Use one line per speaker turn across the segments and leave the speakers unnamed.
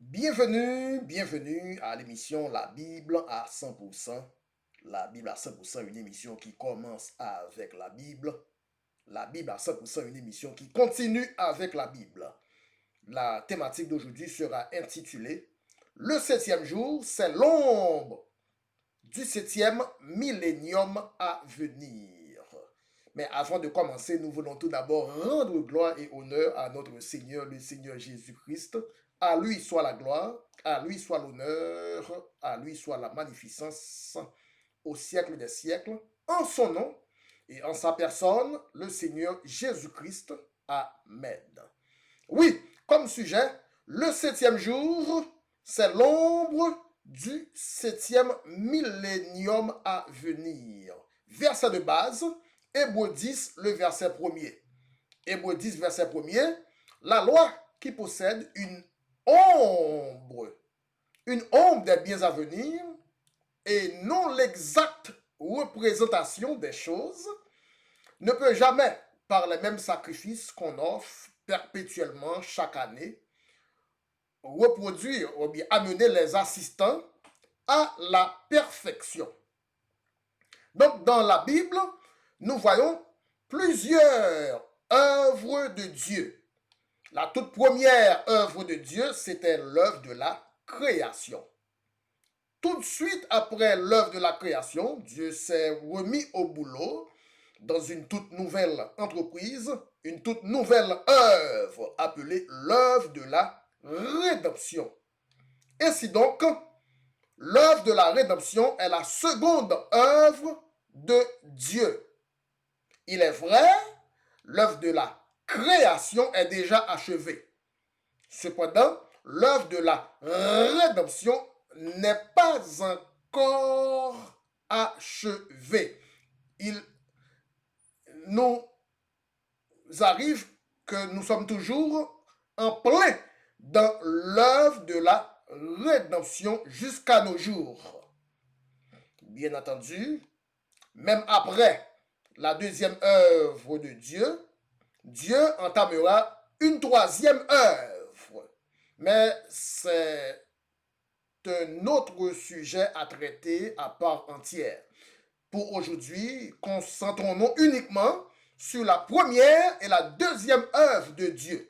Bienvenue à l'émission La Bible à 100%. La Bible à 100%, une émission qui commence avec la Bible. La Bible à 100%, une émission qui continue avec la Bible. La thématique d'aujourd'hui sera intitulée Le septième jour, c'est l'ombre du septième millénium à venir. Mais avant de commencer, nous voulons tout d'abord rendre gloire et honneur à notre Seigneur, le Seigneur Jésus-Christ. À lui soit la gloire, à lui soit l'honneur, à lui soit la magnificence au siècle des siècles, en son nom et en sa personne, le Seigneur Jésus-Christ. Amen. Oui, comme sujet, le septième jour, c'est l'ombre du septième millénium à venir. Verset de base, Hébreux 10, le verset premier. Hébreux 10, verset premier, la loi qui possède ombre, une ombre des biens à venir et non l'exacte représentation des choses, ne peut jamais, par les mêmes sacrifices qu'on offre perpétuellement chaque année, reproduire ou bien amener les assistants à la perfection. Donc, dans la Bible, nous voyons plusieurs œuvres de Dieu. La toute première œuvre de Dieu, c'était l'œuvre de la création. Tout de suite après l'œuvre de la création, Dieu s'est remis au boulot dans une toute nouvelle entreprise, une toute nouvelle œuvre appelée l'œuvre de la rédemption. Ainsi donc, l'œuvre de la rédemption est la seconde œuvre de Dieu. Il est vrai, l'œuvre de la création est déjà achevée. Cependant, l'œuvre de la rédemption n'est pas encore achevée. Il nous arrive que nous sommes toujours en plein dans l'œuvre de la rédemption jusqu'à nos jours. Bien entendu, même après la deuxième œuvre de Dieu, Dieu entamera une troisième œuvre. Mais c'est un autre sujet à traiter à part entière. Pour aujourd'hui, concentrons-nous uniquement sur la première et la deuxième œuvre de Dieu.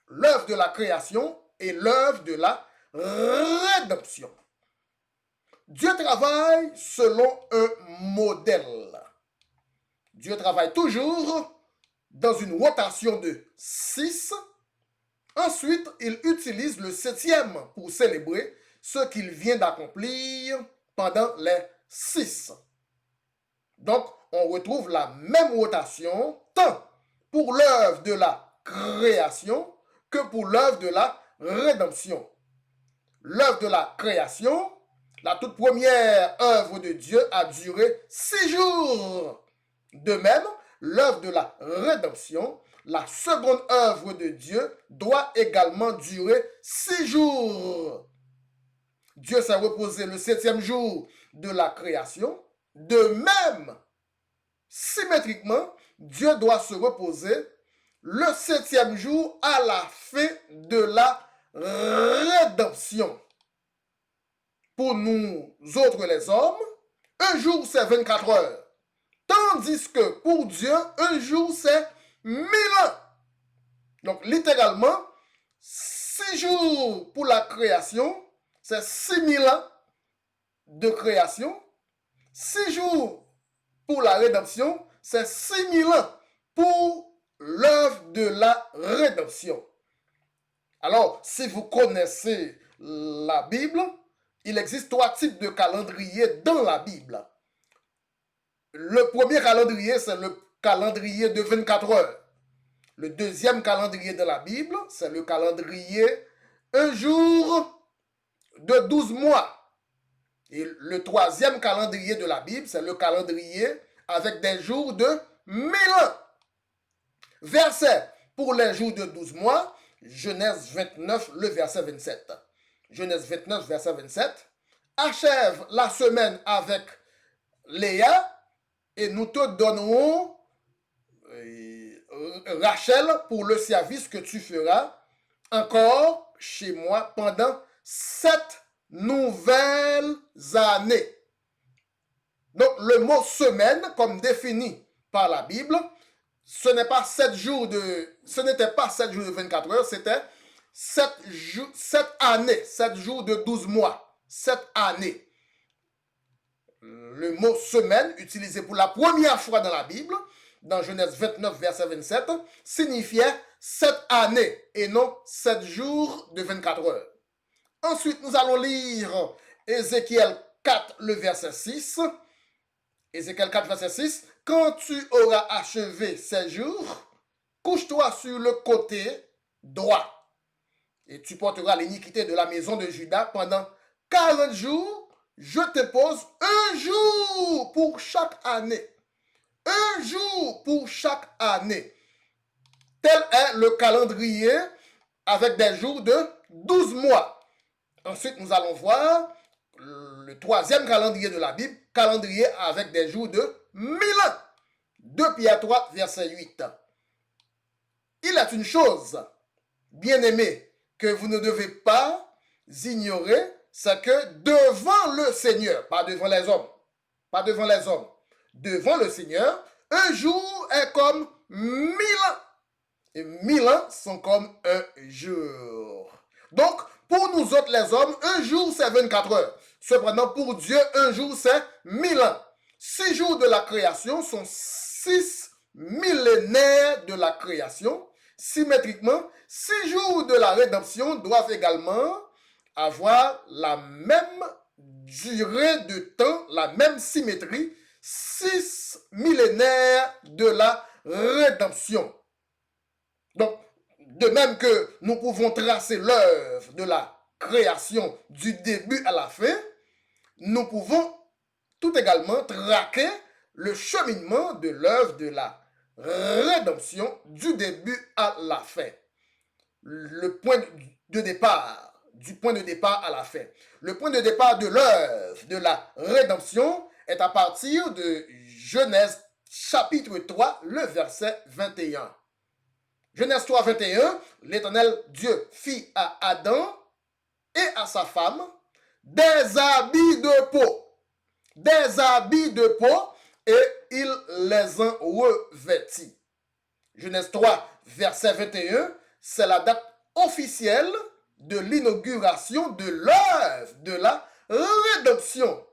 L'œuvre de la création et l'œuvre de la rédemption. Dieu travaille selon un modèle. Dieu travaille toujours dans une rotation de 6. Ensuite, il utilise le septième pour célébrer ce qu'il vient d'accomplir pendant les 6. Donc, on retrouve la même rotation tant pour l'œuvre de la création que pour l'œuvre de la rédemption. L'œuvre de la création, la toute première œuvre de Dieu, a duré 6 jours. De même, l'œuvre de la rédemption, la seconde œuvre de Dieu, doit également durer 6 jours. Dieu s'est reposé le septième jour de la création. De même, symétriquement, Dieu doit se reposer le septième jour à la fin de la rédemption. Pour nous autres les hommes, un jour c'est 24 heures. Tandis que pour Dieu, un jour c'est 1000 ans. Donc littéralement, 6 jours pour la création, c'est 6000 ans de création. 6 jours pour la rédemption, c'est 6000 ans pour l'œuvre de la rédemption. Alors, si vous connaissez la Bible, il existe 3 types de calendrier dans la Bible. Le premier calendrier, c'est le calendrier de 24 heures. Le deuxième calendrier de la Bible, c'est le calendrier un jour de 12 mois. Et le troisième calendrier de la Bible, c'est le calendrier avec des jours de 1000 ans. Verset pour les jours de 12 mois, Genèse 29, le verset 27. Genèse 29, verset 27. Achève la semaine avec Léa et nous te donnerons Rachel pour le service que tu feras encore chez moi pendant 7 nouvelles années. Donc, le mot semaine, comme défini par la Bible, ce n'était pas 7 jours de 24 heures, c'était 7 années, 7 jours de 12 mois, 7 années. Le mot semaine, utilisé pour la première fois dans la Bible, dans Genèse 29, verset 27, signifiait 7 années et non 7 jours de 24 heures. Ensuite, nous allons lire Ézéchiel 4, le verset 6. Ézéchiel 4, verset 6. Quand tu auras achevé ces jours, couche-toi sur le côté droit, et tu porteras l'iniquité de la maison de Juda pendant 40 jours. Je te pose un jour pour chaque année. Un jour pour chaque année. Tel est le calendrier avec des jours de 12 mois. Ensuite, nous allons voir le troisième calendrier de la Bible, calendrier avec des jours de 1000 ans. 2 Pierre 3, verset 8. Il est une chose, bien-aimés, que vous ne devez pas ignorer, c'est que devant le Seigneur, pas devant les hommes, devant le Seigneur, un jour est comme 1000 ans. Et 1000 ans sont comme un jour. Donc, pour nous autres les hommes, un jour c'est 24 heures. Cependant, pour Dieu, un jour c'est 1000 ans. 6 jours de la création sont 6 millénaires de la création. Symétriquement, 6 jours de la rédemption doivent également avoir la même durée de temps, la même symétrie, 6 millénaires de la rédemption. Donc, de même que nous pouvons tracer l'œuvre de la création du début à la fin, nous pouvons tout également traquer le cheminement de l'œuvre de la rédemption du début à la fin. Le point de départ, du point de départ à la fin. Le point de départ de l'œuvre de la rédemption est à partir de Genèse chapitre 3, le verset 21. Genèse 3, 21, l'Éternel Dieu fit à Adam et à sa femme des habits de peau. Des habits de peau, et il les en revêtit. Genèse 3, verset 21, c'est la date officielle de l'inauguration de l'œuvre de la rédemption.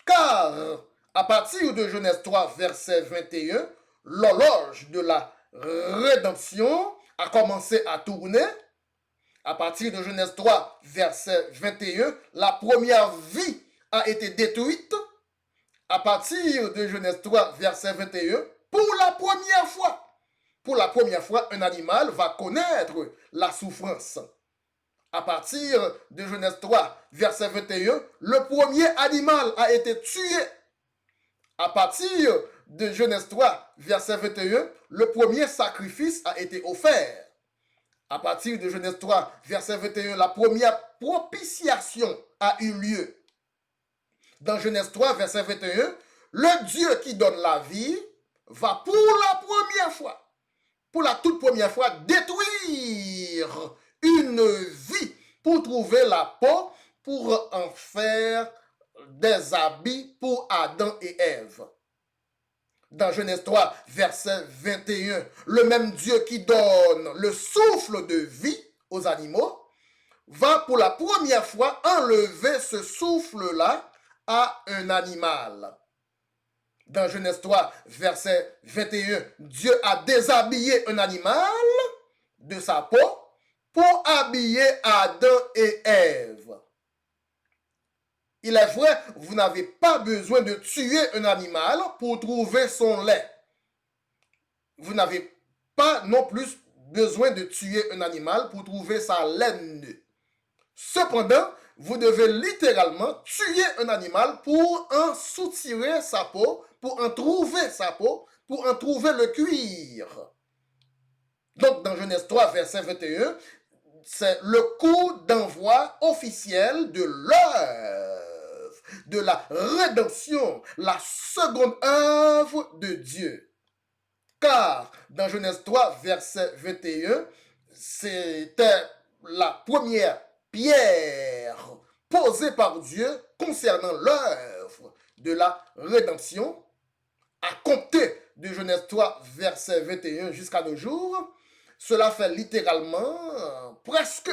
Car à partir de Genèse 3, verset 21, l'horloge de la rédemption a commencé à tourner. À partir de Genèse 3, verset 21, la première vie a été détruite. À partir de Genèse 3, verset 21, pour la première fois, un animal va connaître la souffrance. À partir de Genèse 3, verset 21, le premier animal a été tué. À partir de Genèse 3, verset 21, le premier sacrifice a été offert. À partir de Genèse 3, verset 21, la première propitiation a eu lieu. Dans Genèse 3, verset 21, le Dieu qui donne la vie va pour la toute première fois, détruire une vie pour trouver la peau, pour en faire des habits pour Adam et Ève. Dans Genèse 3, verset 21, le même Dieu qui donne le souffle de vie aux animaux va pour la première fois enlever ce souffle-là à un animal. Dans Genèse 3, verset 21, Dieu a déshabillé un animal de sa peau pour habiller Adam et Ève. Il est vrai, vous n'avez pas besoin de tuer un animal pour trouver son lait. Vous n'avez pas non plus besoin de tuer un animal pour trouver sa laine. Cependant, vous devez littéralement tuer un animal pour en soutirer sa peau, pour en trouver sa peau, pour en trouver le cuir. Donc, dans Genèse 3, verset 21, c'est le coup d'envoi officiel de l'œuvre de la rédemption, la seconde œuvre de Dieu. Car dans Genèse 3, verset 21, c'était la première pierre posée par Dieu concernant l'œuvre de la rédemption, à compter de Genèse 3, verset 21 jusqu'à nos jours. Cela fait littéralement presque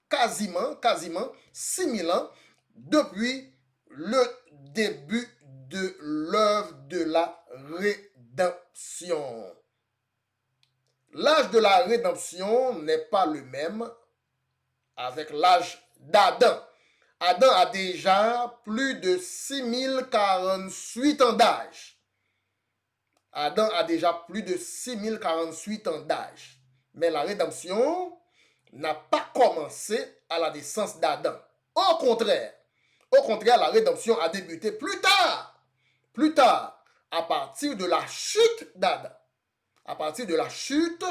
quasiment 6000 ans depuis le début de l'œuvre de la rédemption. L'âge de la rédemption n'est pas le même avec l'âge d'Adam. Adam a déjà plus de 6048 ans d'âge. Adam a déjà plus de 6048 ans d'âge. Mais la rédemption n'a pas commencé à la naissance d'Adam. Au contraire, la rédemption a débuté plus tard, à partir de la chute d'Adam. À partir de la chute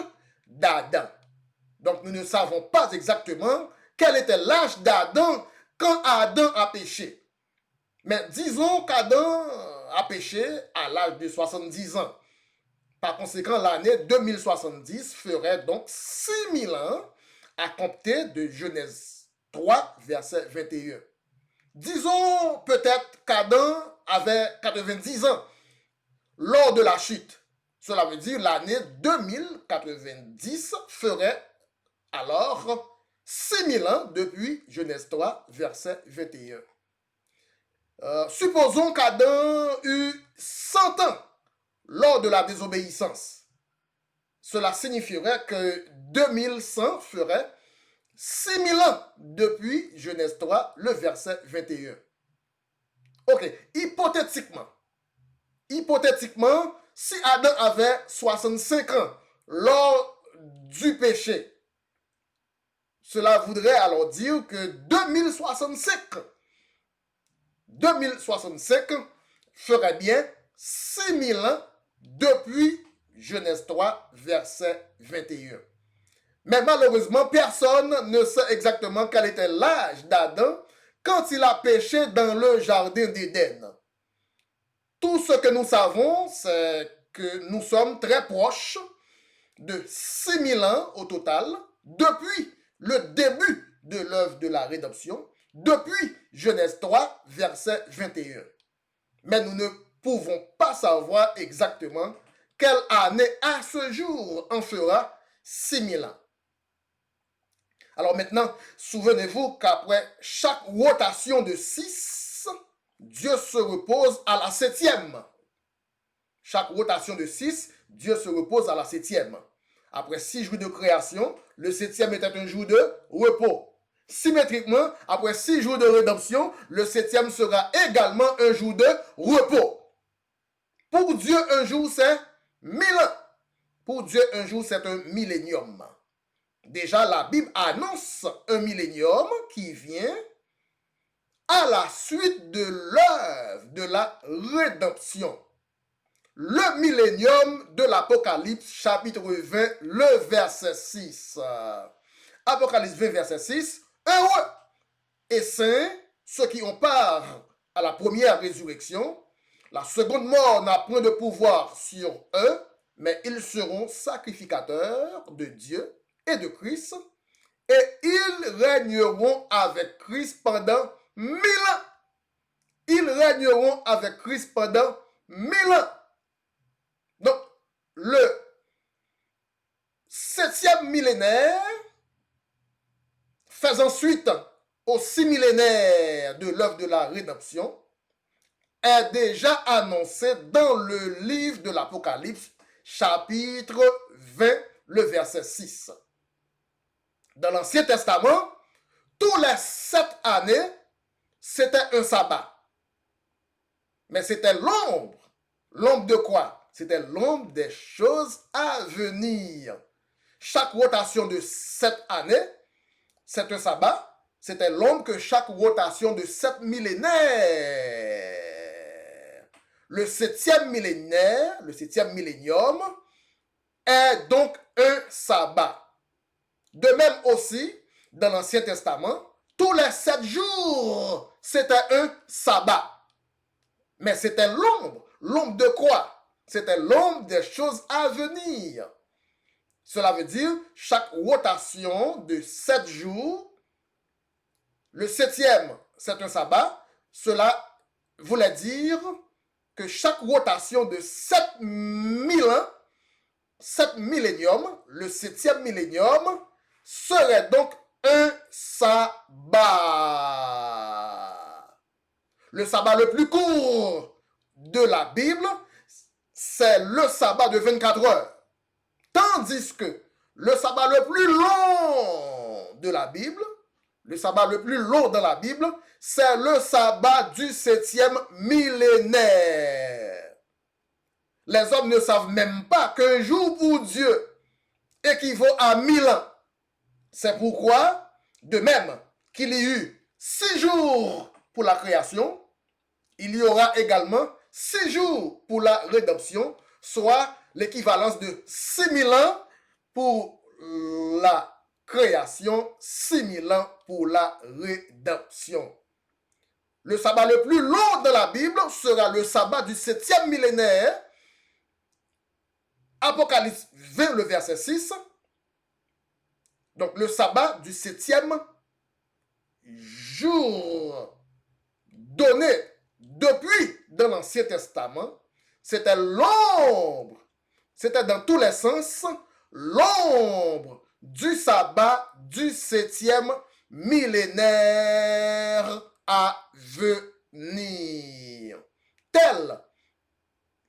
d'Adam. Donc nous ne savons pas exactement quel était l'âge d'Adam quand Adam a péché. Mais disons qu'Adam a péché à l'âge de 70 ans. Par conséquent, l'année 2070 ferait donc 6000 ans à compter de Genèse 3, verset 21. Disons peut-être qu'Adam avait 90 ans lors de la chute. Cela veut dire l'année 2090 ferait alors 6000 ans depuis Genèse 3, verset 21. Supposons qu'Adam eut 100 ans lors de la désobéissance. Cela signifierait que 2100 ferait 6000 ans depuis Genèse 3, le verset 21. Ok, hypothétiquement, si Adam avait 65 ans lors du péché, cela voudrait alors dire que 2065 ferait bien 6000 ans depuis Genèse 3, verset 21. Mais malheureusement, personne ne sait exactement quel était l'âge d'Adam quand il a péché dans le jardin d'Éden. Tout ce que nous savons, c'est que nous sommes très proches de 6000 ans au total depuis le début de l'œuvre de la rédemption, depuis Genèse 3, verset 21. Mais nous ne pouvons pas savoir exactement quelle année à ce jour en fera 6000 ans. Alors maintenant, souvenez-vous qu'après chaque rotation de 6, Dieu se repose à la 7e. Chaque rotation de 6, Dieu se repose à la 7e. Après 6 jours de création, le 7e était un jour de repos. Symétriquement, après 6 jours de rédemption, le 7e sera également un jour de repos. Pour Dieu, un jour, c'est 1000 ans. Pour Dieu, un jour, c'est un millénium. Déjà, la Bible annonce un millénium qui vient à la suite de l'œuvre de la rédemption. Le millénium de l'Apocalypse, chapitre 20, le verset 6. Apocalypse 20, verset 6. Heureux et saints, ceux qui ont part à la première résurrection. La seconde mort n'a point de pouvoir sur eux, mais ils seront sacrificateurs de Dieu et de Christ, et ils régneront avec Christ pendant 1000 ans. Ils régneront avec Christ pendant 1000 ans. Donc, le 7e millénaire faisant suite aux 6 millénaires de l'œuvre de la rédemption est déjà annoncé dans le livre de l'Apocalypse, chapitre 20, le verset 6. Dans l'Ancien Testament, tous les 7 années, c'était un sabbat. Mais c'était l'ombre. L'ombre de quoi? C'était l'ombre des choses à venir. Chaque rotation de 7 années, c'est un sabbat. C'était l'ombre que chaque rotation de 7 millénaires. Le 7e millénaire, le 7e millénium, est donc un sabbat. De même aussi, dans l'Ancien Testament, tous les 7 jours, c'était un sabbat. Mais c'était l'ombre. L'ombre de quoi? C'était l'ombre des choses à venir. Cela veut dire chaque rotation de 7 jours. Le 7e, c'est un sabbat. Cela voulait dire que chaque rotation de 7000 ans, 7 milléniums, le 7e millénium, serait donc un sabbat. Le sabbat le plus court de la Bible, c'est le sabbat de 24 heures. Tandis que le sabbat le plus long de la Bible, le sabbat le plus long dans la Bible, c'est le sabbat du 7e millénaire. Les hommes ne savent même pas qu'un jour pour Dieu équivaut à 1000 ans. C'est pourquoi, de même qu'il y eut 6 jours pour la création, il y aura également 6 jours pour la rédemption, soit l'équivalence de 6000 ans pour la création, 6000 ans pour la rédemption. Le sabbat le plus long de la Bible sera le sabbat du 7e millénaire. Apocalypse 20, le verset 6. Donc le sabbat du 7e jour donné depuis dans l'Ancien Testament, c'était l'ombre, c'était dans tous les sens, l'ombre du sabbat du 7e millénaire à venir. Tel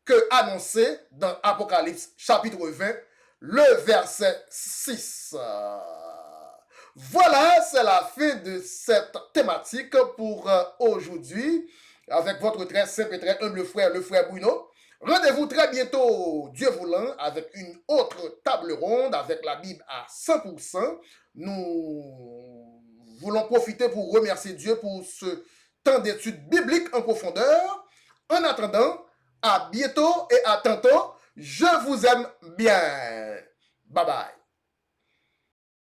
que annoncé dans Apocalypse chapitre 20, le verset 6. Voilà, c'est la fin de cette thématique pour aujourd'hui avec votre très simple et très humble frère, le frère Bruno. Rendez-vous très bientôt, Dieu voulant, avec une autre table ronde, avec la Bible à 100%. Nous voulons profiter pour remercier Dieu pour ce temps d'études bibliques en profondeur. En attendant, à bientôt et à tantôt. Je vous aime bien. Bye bye.